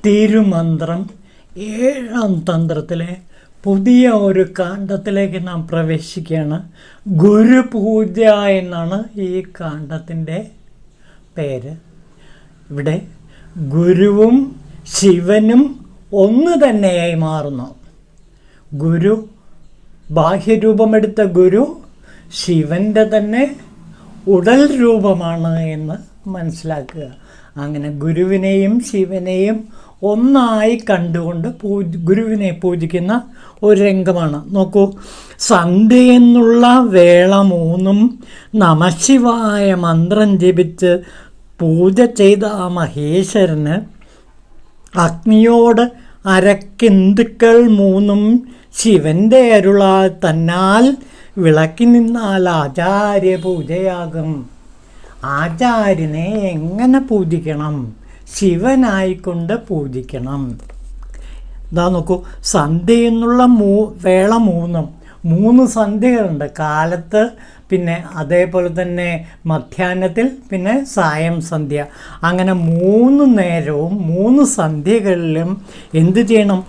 തിരുമന്ത്രം 7-ാം തന്ത്രത്തിലെ പുതിയ ഒരു കാണ്ഡത്തിലേക്ക് നാം പ്രവേശിക്കുകയാണ്. ഗുരുപൂജ എന്നാണ് ഈ കാണ്ഡത്തിൻ്റെ പേര്. ഇവിടെ ഗുരുവും ശിവനും ഒന്ന് തന്നെയായി മാറുന്നു. ഗുരു, ബാഹ്യരൂപമെടുത്ത ഗുരു ശിവൻ്റെ തന്നെ ഉടൽ രൂപമാണ് എന്ന് മനസ്സിലാക്കുക. അങ്ങനെ ഗുരുവിനെയും ശിവനെയും ഒന്നായി കണ്ടുകൊണ്ട് ഗുരുവിനെ പൂജിക്കുന്ന ഒരു രംഗമാണ്. നോക്കൂ, സന്ധ്യ എന്നുള്ള വേള 3 നമഃശിവായ മന്ത്രം ജപിച്ച് പൂജ ചെയ്ത ആ മഹേശ്വരന് അഗ്നിയോട് അരക്കിന്തുക്കൾ 3 ശിവൻ്റെ അരുളാൽ തന്നാൽ വിളക്കി നിന്നാൽ ആചാര്യ പൂജയാകും. ആചാര്യനെ എങ്ങനെ പൂജിക്കണം? ശിവനായിക്കൊണ്ട് പൂജിക്കണം. ഇതാ നോക്കൂ, സന്ധ്യ എന്നുള്ള വേള 3 സന്ധ്യകളുണ്ട്. കാലത്ത്, പിന്നെ അതേപോലെ തന്നെ മധ്യാഹ്നത്തിൽ, പിന്നെ സായം സന്ധ്യ. അങ്ങനെ 3 നേരവും 3 സന്ധ്യകളിലും എന്ത് ചെയ്യണം?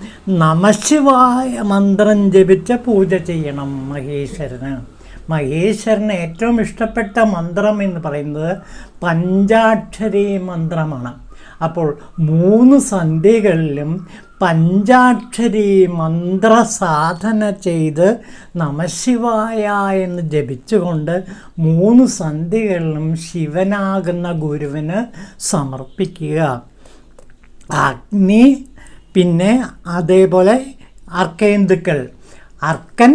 നമഃശിവായ മന്ത്രം ജപിച്ച് പൂജ ചെയ്യണം മഹേശ്വരന്. മഹേശ്വരന് ഏറ്റവും ഇഷ്ടപ്പെട്ട മന്ത്രം എന്ന് പറയുന്നത് പഞ്ചാക്ഷരി മന്ത്രമാണ്. അപ്പോൾ 3 സന്ധ്യകളിലും പഞ്ചാക്ഷരി മന്ത്രസാധന ചെയ്ത് നമഃശിവായ എന്ന് ജപിച്ചുകൊണ്ട് 3 സന്ധ്യകളിലും ശിവനാകുന്ന ഗുരുവിന് സമർപ്പിക്കുക. അഗ്നി, പിന്നെ അതേപോലെ അർക്കേന്തുക്കൾ, അർക്കൻ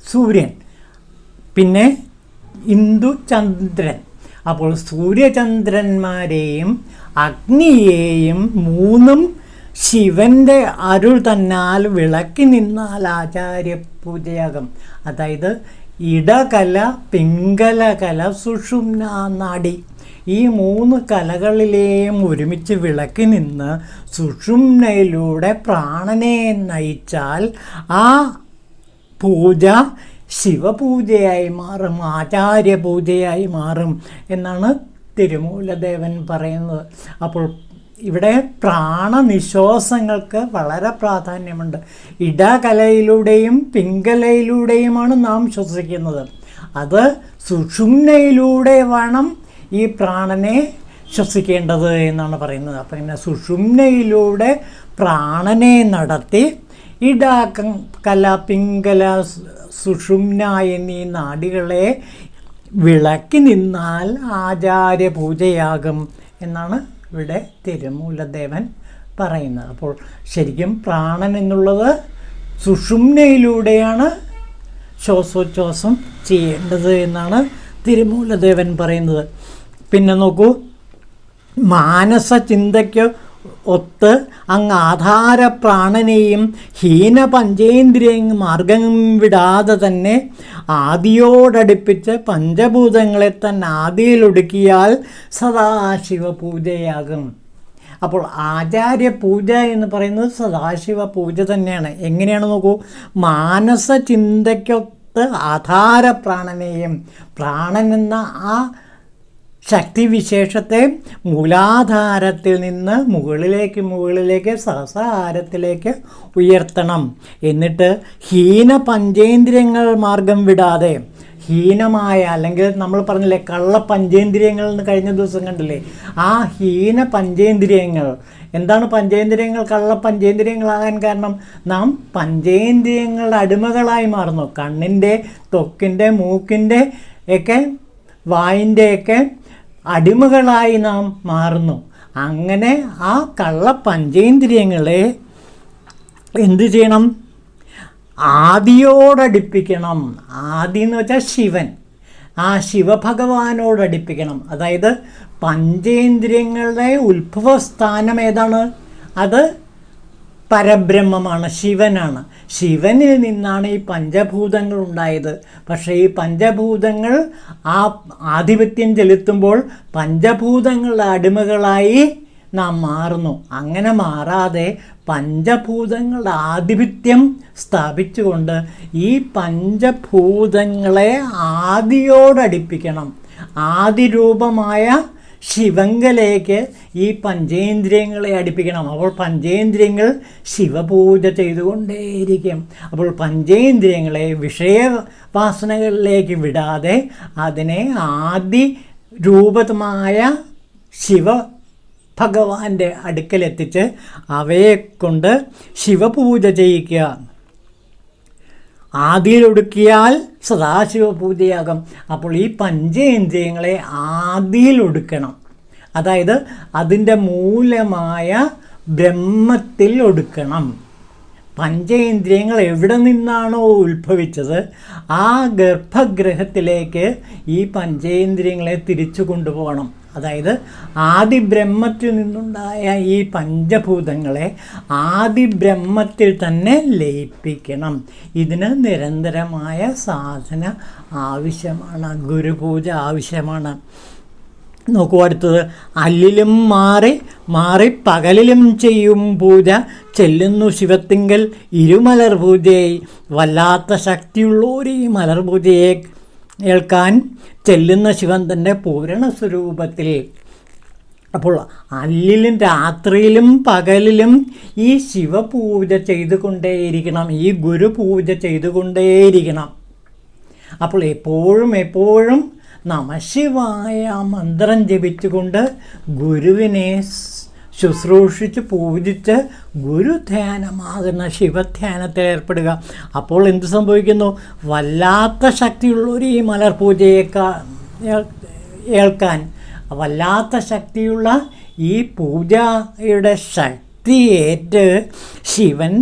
സൂര്യൻ, പിന്നെ ഇന്ദു ചന്ദ്രൻ. അപ്പോൾ സൂര്യചന്ദ്രന്മാരെയും അഗ്നിയെയും 3 ശിവൻ്റെ അരുൾ തന്നാൽ വിളക്കി നിന്നാൽ ആചാര്യ പൂജയാകും. അതായത് ഇടകല, പിംഗല കല, സുഷുമ്ന നാഡി, ഈ 3 കലകളിലെയും ഒരുമിച്ച് വിളക്കി നിന്ന് സുഷുമ്നയിലൂടെ പ്രാണനെ നയിച്ചാൽ ആ പൂജ ശിവപൂജയായി മാറും, ആചാര്യ പൂജയായി മാറും എന്നാണ് തിരുമൂലദേവൻ പറയുന്നത്. അപ്പോൾ ഇവിടെ പ്രാണനിശ്വാസങ്ങൾക്ക് വളരെ പ്രാധാന്യമുണ്ട്. ഇടകലയിലൂടെയും പിംഗലയിലൂടെയുമാണ് നാം ശ്വസിക്കുന്നത്. അത് സുഷുമ്നയിലൂടെ വേണം ഈ പ്രാണനെ ശ്വസിക്കേണ്ടത് എന്നാണ് പറയുന്നത്. അപ്പം ഇങ്ങനെ സുഷുമ്നയിലൂടെ പ്രാണനെ നടത്തി ഇടകല, പിംഗല, സുഷുമ്ന എന്നീ നാഡികളെ വിളക്കി നിന്നാൽ ആചാര്യ പൂജയാകും എന്നാണ് ഇവിടെ തിരുമൂലദേവൻ പറയുന്നത്. അപ്പോൾ ശരിക്കും പ്രാണൻ എന്നുള്ളത് സുഷുമ്നയിലൂടെയാണ് ശ്വാസോച്ഛ്വാസം ചെയ്യേണ്ടത് എന്നാണ് തിരുമൂലദേവൻ പറയുന്നത്. പിന്നെ നോക്കൂ, മാനസ ചിന്തയ്ക്ക് ഒത്ത് അങ്ങ് ആധാര പ്രാണനെയും ഹീന പഞ്ചേന്ദ്രിയ മാർഗം വിടാതെ തന്നെ ആദിയോടടുപ്പിച്ച് പഞ്ചഭൂതങ്ങളെ തന്നെ ആദിയിലൊടുക്കിയാൽ സദാശിവ പൂജയാകും. അപ്പോൾ ആചാര്യ പൂജ എന്ന് പറയുന്നത് സദാശിവ പൂജ തന്നെയാണ്. എങ്ങനെയാണ് നോക്കൂ, മാനസ ചിന്തയ്ക്കൊത്ത് ആധാര പ്രാണനെയും, പ്രാണൻ എന്ന ആ ശക്തിവിശേഷത്തെ മൂലാധാരത്തിൽ നിന്ന് മുകളിലേക്ക് സഹസ്രാരത്തിലേക്ക് ഉയർത്തണം. എന്നിട്ട് ഹീന പഞ്ചേന്ദ്രിയങ്ങൾ മാർഗം വിടാതെ, ഹീനമായ, അല്ലെങ്കിൽ നമ്മൾ പറഞ്ഞില്ലേ കള്ള പഞ്ചേന്ദ്രിയങ്ങൾ എന്ന് കഴിഞ്ഞ ദിവസം കണ്ടില്ലേ, ആ ഹീന പഞ്ചേന്ദ്രിയങ്ങൾ, എന്താണ് പഞ്ചേന്ദ്രിയങ്ങൾ കള്ള പഞ്ചേന്ദ്രിയങ്ങളാകാൻ കാരണം? നാം പഞ്ചേന്ദ്രിയങ്ങളുടെ അടിമകളായി മാറുന്നു. കണ്ണിൻ്റെ, ത്വക്കിൻ്റെ, മൂക്കിൻ്റെ ഒക്കെ, വായിൻ്റെയൊക്കെ അടിമകളായി നാം മാറുന്നു. അങ്ങനെ ആ കള്ള പഞ്ചേന്ദ്രിയങ്ങളെ എന്തു ചെയ്യണം? ആദിയോടടുപ്പിക്കണം. ആദി എന്ന് വെച്ചാൽ ശിവൻ, ആ ശിവഭഗവാനോടടുപ്പിക്കണം. അതായത് പഞ്ചേന്ദ്രിയങ്ങളുടെ ഉത്ഭവസ്ഥാനം ഏതാണ്? അത് പരബ്രഹ്മമാണ്, ശിവനാണ്. ശിവനിൽ നിന്നാണ് ഈ പഞ്ചഭൂതങ്ങൾ ഉണ്ടായത്. പക്ഷേ ഈ പഞ്ചഭൂതങ്ങൾ ആ ആധിപത്യം ചെലുത്തുമ്പോൾ പഞ്ചഭൂതങ്ങളുടെ അടിമകളായി നാം മാറുന്നു. അങ്ങനെ മാറാതെ പഞ്ചഭൂതങ്ങളുടെ ആധിപത്യം സ്ഥാപിച്ചുകൊണ്ട് ഈ പഞ്ചഭൂതങ്ങളെ ആദിയോടടുപ്പിക്കണം. ആദിരൂപമായ ശിവങ്കലേക്ക് ഈ പഞ്ചേന്ദ്രിയങ്ങളെ അടുപ്പിക്കണം. അപ്പോൾ പഞ്ചേന്ദ്രിയങ്ങൾ ശിവപൂജ ചെയ്തുകൊണ്ടേയിരിക്കും. അപ്പോൾ പഞ്ചേന്ദ്രിയങ്ങളെ വിഷയവാസനകളിലേക്ക് വിടാതെ അതിനെ ആദി രൂപമായ ഭഗവാന്റെ അടുക്കലെത്തിച്ച് അവയെ കൊണ്ട് ശിവപൂജ ചെയ്യിക്കുക. ആദിയിലൊടുക്കിയാൽ സദാശിവ പൂജയാകും. അപ്പോൾ ഈ പഞ്ചേന്ദ്രിയങ്ങളെ ആദിയിലൊടുക്കണം. അതായത് അതിൻ്റെ മൂലമായ ബ്രഹ്മത്തിൽ ഒടുക്കണം. പഞ്ചേന്ദ്രിയങ്ങൾ എവിടെ നിന്നാണോ ഉത്ഭവിച്ചത് ആ ഗർഭഗൃഹത്തിലേക്ക് ഈ പഞ്ചേന്ദ്രിയങ്ങളെ തിരിച്ചു കൊണ്ടുപോകണം. അതായത് ആദി ബ്രഹ്മത്തിൽ നിന്നുണ്ടായ ഈ പഞ്ചഭൂതങ്ങളെ ആദി ബ്രഹ്മത്തിൽ തന്നെ ലയിപ്പിക്കണം. ഇതിന് നിരന്തരമായ സാധന ആവശ്യമാണ്, ഗുരുപൂജ ആവശ്യമാണ്. നോക്കൂ അടുത്തത്, അല്ലിലും മാറി പകലിലും ചെയ്യും പൂജ ചെല്ലുന്നു ശിവത്തിങ്കൽ ഇരുമലർ പൂജയെ. വല്ലാത്ത ശക്തിയുള്ളവർ ഈ മലർ പൂജയെ ഏൽക്കാൻ ചെല്ലുന്ന ശിവൻ തൻ്റെ പൂരണ സ്വരൂപത്തിൽ. അപ്പോൾ അല്ലിലും രാത്രിയിലും പകലിലും ഈ ശിവപൂജ ചെയ്തുകൊണ്ടേയിരിക്കണം, ഈ ഗുരുപൂജ ചെയ്തുകൊണ്ടേയിരിക്കണം. അപ്പോൾ എപ്പോഴും നമഃശിവായ മന്ത്രം ജപിച്ചുകൊണ്ട് ഗുരുവിനെ ശുശ്രൂഷിച്ച് പൂജിച്ച് ഗുരുധ്യാനമാകുന്ന ശിവധ്യാനത്തിൽ ഏർപ്പെടുക. അപ്പോൾ എന്ത് സംഭവിക്കുന്നു? വല്ലാത്ത ശക്തിയുള്ളൊരു ഈ മലർ പൂജയെ ഏൽക്കാൻ, വല്ലാത്ത ശക്തിയുള്ള ഈ പൂജയുടെ ശക്തിയേറ്റ് ശിവൻ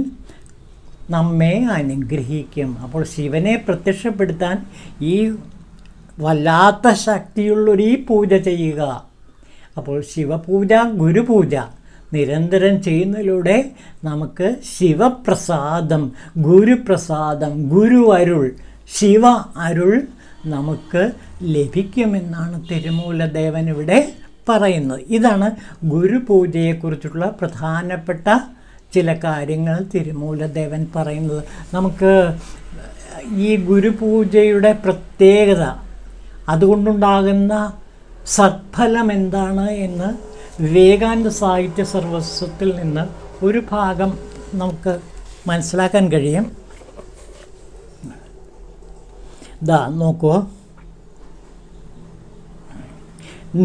നമ്മെ അനുഗ്രഹിക്കും. അപ്പോൾ ശിവനെ പ്രത്യക്ഷപ്പെടുത്താൻ ഈ വല്ലാത്ത ശക്തിയുള്ളൊരു ഈ പൂജ ചെയ്യുക. അപ്പോൾ ശിവപൂജ ഗുരുപൂജ നിരന്തരം ചെയ്യുന്നതിലൂടെ നമുക്ക് ശിവപ്രസാദം, ഗുരുപ്രസാദം, ഗുരു അരുൾ, ശിവ അരുൾ നമുക്ക് ലഭിക്കുമെന്നാണ് തിരുമൂലദേവൻ ഇവിടെ പറയുന്നത്. ഇതാണ് ഗുരുപൂജയെക്കുറിച്ചുള്ള പ്രധാനപ്പെട്ട ചില കാര്യങ്ങൾ തിരുമൂലദേവൻ പറയുന്നത്. നമുക്ക് ഈ ഗുരുപൂജയുടെ പ്രത്യേകത, അതുകൊണ്ടുണ്ടാകുന്ന സത്ഫലം എന്താണ് എന്ന് വിവേകാനന്ദ സാഹിത്യ സർവസ്വത്തിൽ നിന്ന് ഒരു ഭാഗം നമുക്ക് മനസ്സിലാക്കാൻ കഴിയും. നോക്കൂ,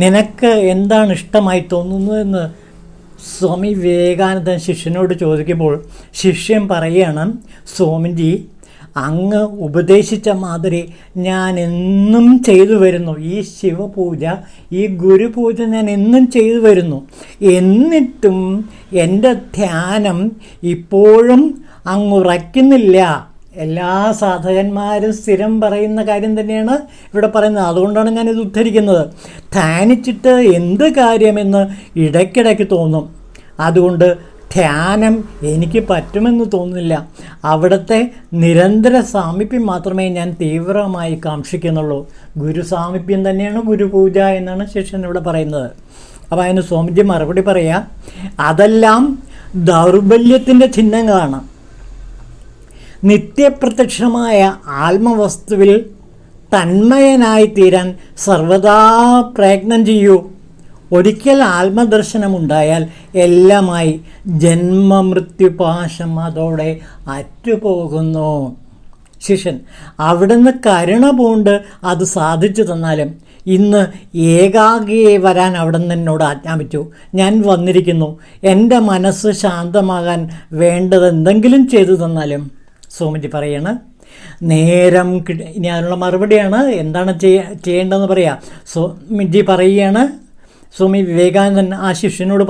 നിനക്ക് എന്താണ് ഇഷ്ടമായി തോന്നുന്നതെന്ന് സ്വാമി വിവേകാനന്ദൻ ശിഷ്യനോട് ചോദിക്കുമ്പോൾ ശിഷ്യൻ പറയുകയാണ്, സ്വാമിജി അങ്ങ് ഉപദേശിച്ച മാതിരി ഞാൻ എന്നും ചെയ്തു വരുന്നു. ഈ ശിവപൂജ, ഈ ഗുരുപൂജ ഞാൻ എന്നും ചെയ്തു വരുന്നു. എന്നിട്ടും എൻ്റെ ധ്യാനം ഇപ്പോഴും അങ്ങുറയ്ക്കുന്നില്ല. എല്ലാ സാധകന്മാരും സ്ഥിരം പറയുന്ന കാര്യം തന്നെയാണ് ഇവിടെ പറയുന്നത്. അതുകൊണ്ടാണ് ഞാനിത് ഉദ്ധരിക്കുന്നത്. ധ്യാനിച്ചിട്ട് എന്ത് കാര്യമെന്ന് ഇടയ്ക്കിടയ്ക്ക് തോന്നും. അതുകൊണ്ട് ധ്യാനം എനിക്ക് പറ്റുമെന്ന് തോന്നുന്നില്ല. അവിടുത്തെ നിരന്തര സാമീപ്യം മാത്രമേ ഞാൻ തീവ്രമായി കാക്ഷിക്കുന്നുള്ളൂ. ഗുരു സാമീപ്യം തന്നെയാണ് ഗുരുപൂജ എന്നാണ് ശിഷ്യൻ ഇവിടെ പറയുന്നത്. അപ്പോൾ അതിന് സ്വാമിജി മറുപടി പറയാം, അതെല്ലാം ദൗർബല്യത്തിൻ്റെ ചിഹ്നങ്ങളാണ്. നിത്യപ്രത്യക്ഷമായ ആത്മവസ്തുവിൽ തന്മയനായിത്തീരാൻ സർവദാ പ്രയത്നം ചെയ്യൂ. ഒരിക്കൽ ആത്മദർശനമുണ്ടായാൽ എല്ലാമായി ജന്മമൃത്യുപാശം അതോടെ അറ്റുപോകുന്നു. ശിഷ്യൻ, അവിടുന്ന് കരുണ പൂണ്ട് അത് സാധിച്ചു തന്നാലും ഇന്ന് ഏകാഗിയെ വരാൻ അവിടുന്ന് എന്നോട് ആജ്ഞാപിച്ചു. ഞാൻ വന്നിരിക്കുന്നു. എൻ്റെ മനസ്സ് ശാന്തമാകാൻ വേണ്ടത് എന്തെങ്കിലും ചെയ്തു തന്നാലും. സ്വാമിജി പറയാണ്, നേരം ഇനി അതിനുള്ള മറുപടിയാണ്. എന്താണ് ചെയ്യേണ്ടതെന്ന് പറയാം. സ്വാമിജി പറയുകയാണ്, സ്വാമി വിവേകാനന്ദൻ ആ ശിഷ്യനോട്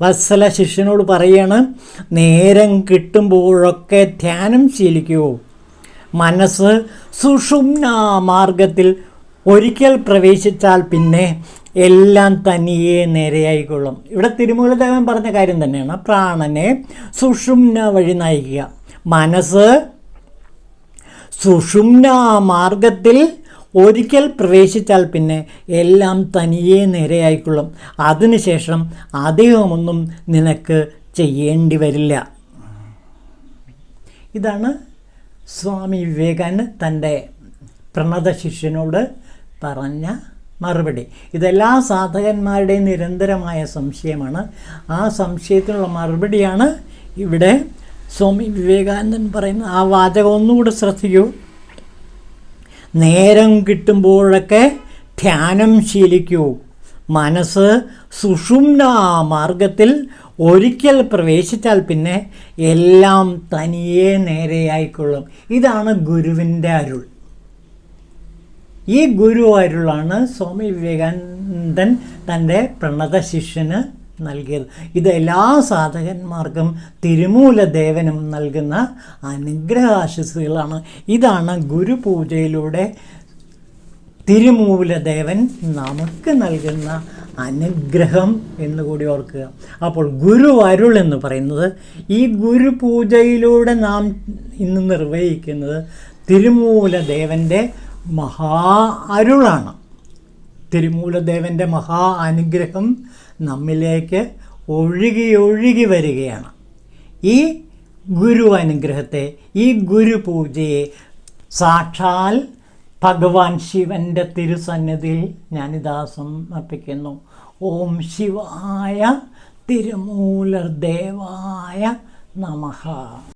വത്സല ശിഷ്യനോട് പറയുകയാണ്, നേരം കിട്ടുമ്പോഴൊക്കെ ധ്യാനം ശീലിക്കൂ. മനസ്സ് സുഷുമ്ന മാർഗത്തിൽ ഒരിക്കൽ പ്രവേശിച്ചാൽ പിന്നെ എല്ലാം തനിയെ നേരെയായിക്കൊള്ളും. ഇവിടെ തിരുമൂലദേവൻ പറഞ്ഞ കാര്യം തന്നെയാണ്. പ്രാണനെ സുഷുമ്ന വഴി നയിക്കുക. മനസ്സ് സുഷുമ്ന മാർഗത്തിൽ ഒരിക്കൽ പ്രവേശിച്ചാൽ പിന്നെ എല്ലാം തനിയെ നേരെയായിക്കൊള്ളും. അതിനുശേഷം അധികമൊന്നും നിനക്ക് ചെയ്യേണ്ടി വരില്ല. ഇതാണ് സ്വാമി വിവേകാനന്ദൻ തൻ്റെ പ്രണത ശിഷ്യനോട് പറഞ്ഞ മറുപടി. ഇതെല്ലാ സാധകന്മാരുടെയും നിരന്തരമായ സംശയമാണ്. ആ സംശയത്തിനുള്ള മറുപടിയാണ് ഇവിടെ സ്വാമി വിവേകാനന്ദൻ പറയുന്ന ആ വാചകം. ഒന്നുകൂടെ ശ്രദ്ധിക്കൂ. നേരം കിട്ടുമ്പോഴൊക്കെ ധ്യാനം ശീലിക്കൂ. മനസ്സ് സുഷുമ്ന മാർഗത്തിൽ ഒരിക്കൽ പ്രവേശിച്ചാൽ പിന്നെ എല്ലാം തനിയെ നേരെയായിക്കൊള്ളും. ഇതാണ് ഗുരുവിൻ്റെ അരുൾ. ഈ ഗുരു അരുളാണ് സ്വാമി വിവേകാനന്ദൻ തൻ്റെ പ്രണത ശിഷ്യന് നൽകിയത്. ഇത് എല്ലാ സാധകന്മാർക്കും തിരുമൂലദേവനും നൽകുന്ന അനുഗ്രഹാശിസുകളാണ്. ഇതാണ് ഗുരുപൂജയിലൂടെ തിരുമൂലദേവൻ നമുക്ക് നൽകുന്ന അനുഗ്രഹം എന്നുകൂടി ഓർക്കുക. അപ്പോൾ ഗുരു അരുൾ എന്ന് പറയുന്നത് ഈ ഗുരുപൂജയിലൂടെ നാം ഇന്ന് നിർവഹിക്കുന്നത് തിരുമൂലദേവൻ്റെ മഹാ അരുളാണ്. തിരുമൂലദേവൻ്റെ മഹാ അനുഗ്രഹം നമ്മിലേക്ക് ഒഴുകി വരികയാണ്. ഈ ഗുരു അനുഗ്രഹത്തെ, ഈ ഗുരുപൂജയെ സാക്ഷാൽ ഭഗവാൻ ശിവൻ്റെ തിരുസന്നിധിയിൽ ഞാനിതാ സമർപ്പിക്കുന്നു. ഓം ശിവായ തിരുമൂലദേവായ നമഃ.